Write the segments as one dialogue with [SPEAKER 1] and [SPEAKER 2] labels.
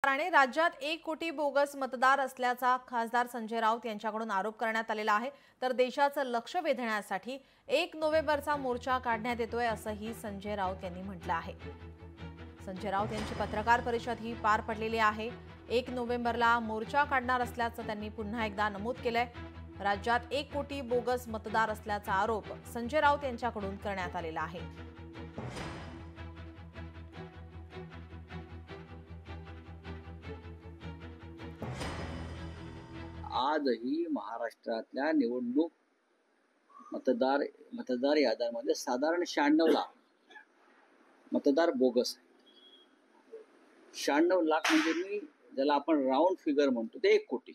[SPEAKER 1] ठाणे राज्यात 1 कोटी बोगस मतदार असल्याचा खासदार संजय राऊत यांच्याकडून आरोप करण्यात आलेला आहे। तर देशाचं लक्ष वेधण्यासाठी 1 नोव्हेंबरचा मोर्चा काढण्यात येतोय असंही संजय राऊत यांनी म्हटलं आहे। संजय राऊत यांची पत्रकार परिषद ही पार पडलेली आहे। 1 नोव्हेंबरला मोर्चा काढणार असल्याचं त्यांनी पुन्हा एकदा नमूद केलंय। राज्यात 1 कोटी बोगस मतदार असल्याचा आरोप संजय राऊत यांच्याकडून करण्यात आलेला आहे।
[SPEAKER 2] आजही महाराष्ट्रातल्या निवडणूक मतदार याद्यांमध्ये साधारण 96 लाख मतदार बोगस आहेत। 96 लाख म्हणजे मी ज्याला आपण राऊंड फिगर म्हणतो ते 1 कोटी।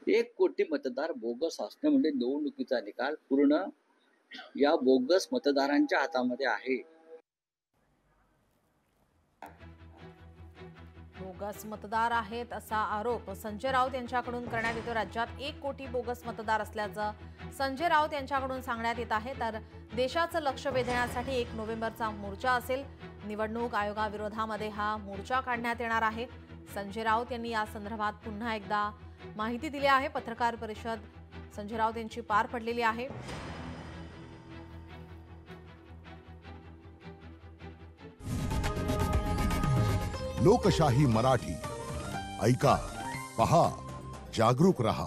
[SPEAKER 2] 1 कोटी मतदार बोगस असणं म्हणजे निवडणुकीचा निकाल पूर्ण या बोगस मतदारांच्या हातामध्ये आहे।
[SPEAKER 1] बोगस मतदार आहेत असा आरोप संजय राऊत यांच्याकडून करण्यात येतो। राज्यात 1 कोटी बोगस मतदार असल्याचं संजय राऊत यांच्याकडून सांगण्यात येत आहे। तर देशाचं लक्ष वेधण्यासाठी 1 नोव्हेंबरचा मोर्चा असेल। निवडणूक आयोगाविरोधामध्ये हा मोर्चा काढण्यात येणार आहे। संजय राऊत यांनी या संदर्भात पुन्हा एकदा माहिती दिली आहे। पत्रकार परिषद संजय राऊत यांची पार पडलेली आहे।
[SPEAKER 3] लोकशाही मराठी ऐका, पहा, जागरूक रहा।